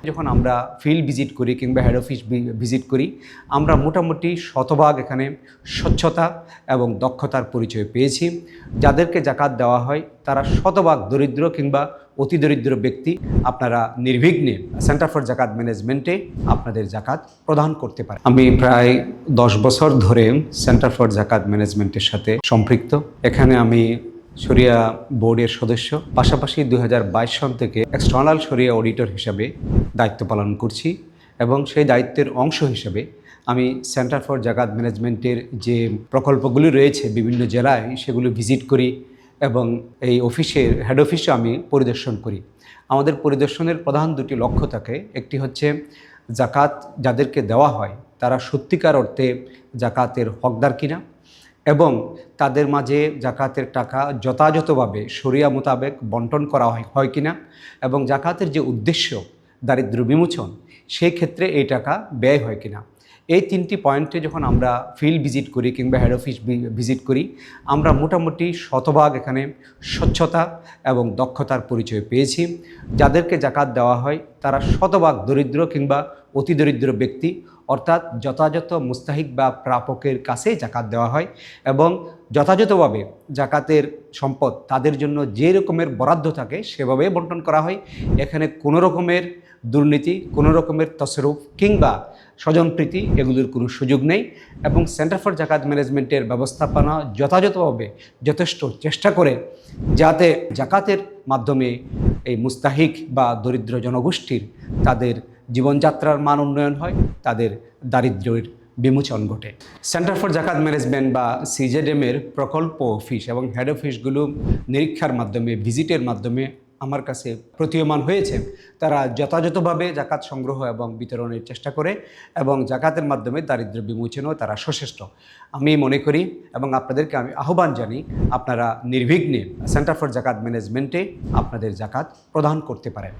যখন আমরা field visit করি কিংবা হেড অফিস ভিজিট করি, আমরা মোটামুটি শতভাগ এখানে স্বচ্ছতা এবং দক্ষতার পরিচয় পেয়েছি। যাদেরকে জাকাত দেওয়া হয় তারা শতভাগ দরিদ্র কিংবা অতি দরিদ্র ব্যক্তি। আপনারা নির্বিঘ্নে সেন্টার ফর জাকাত ম্যানেজমেন্টে আপনাদের জাকাত প্রদান করতে পারেন। আমি প্রায় 10 বছর ধরে সেন্টার ফর জাকাত ম্যানেজমেন্টের সাথে সম্পৃক্ত। এখানে আমি শরিয়া বোর্ডের সদস্য, পাশাপাশি 2022 সাল থেকে এক্সটার্নাল শরিয়া অডিটর হিসাবে দায়িত্ব পালন করছি এবং সেই দায়িত্বের অংশ হিসেবে আমি সেন্টার ফর জাকাত ম্যানেজমেন্টের যে প্রকল্পগুলি রয়েছে বিভিন্ন জেলায় সেগুলো ভিজিট করি এবং এই অফিসের হেড অফিসে আমি পরিদর্শন করি। আমাদের পরিদর্শনের প্রধান দুটি লক্ষ্য থাকে। একটি হচ্ছে জাকাত যাদেরকে দেওয়া হয় তারা সত্যিকার অর্থে জাকাতের হকদার কিনা এবং তাদের মাঝে জাকাতের টাকা যথাযথভাবে শরিয়া মোতাবেক বন্টন করা হয় কিনা এবং জাকাতের যে উদ্দেশ্য দারিদ্র্য বিমোচন, সেই ক্ষেত্রে এই টাকা ব্যয় হয় কিনা। এই তিনটি পয়েন্টে যখন আমরা ফিল্ড ভিজিট করি কিংবা হেড অফিস ভিজিট করি, আমরা মোটামুটি শতভাগ এখানে স্বচ্ছতা এবং দক্ষতার পরিচয় পেয়েছি। যাদেরকে জাকাত দেওয়া হয় তারা শতভাগ দরিদ্র কিংবা অতি দরিদ্র ব্যক্তি, অর্থাৎ যথাযথ মুস্তাহিক বা প্রাপকের কাছেই জাকাত দেওয়া হয় এবং যথাযথভাবে জাকাতের সম্পদ তাদের জন্য যে রকমের বরাদ্দ থাকে সেভাবে বন্টন করা হয়। এখানে কোনো রকমের দুর্নীতি, কোনো রকমের তসরুফ কিংবা স্বজনপ্রীতি এগুলোর কোনো সুযোগ নেই এবং সেন্টার ফর জাকাত ম্যানেজমেন্টের ব্যবস্থাপনা যথাযথভাবে যথেষ্ট চেষ্টা করে যাতে জাকাতের মাধ্যমে এই মুস্তাহিক বা দরিদ্র জনগোষ্ঠীর তাদের জীবনযাত্রার মান উন্নয়ন হয়, তাদের দারিদ্র্যের বিমোচন ঘটে। সেন্টার ফর জাকাত ম্যানেজমেন্ট বা সিজেডএমের প্রকল্প অফিস এবং হেড অফিসগুলো নিরীক্ষার মাধ্যমে, ভিজিটের মাধ্যমে আমার কাছে প্রতীয়মান হয়েছে তারা যথাযথভাবে জাকাত সংগ্রহ এবং বিতরণের চেষ্টা করে এবং জাকাতের মাধ্যমে দারিদ্র্য বিমোচনেও তারা সচেষ্ট। আমি মনে করি এবং আপনাদেরকে আমি আহ্বান জানি, আপনারা নির্বিঘ্নে সেন্টার ফর জাকাত ম্যানেজমেন্টে আপনাদের জাকাত প্রদান করতে পারেন।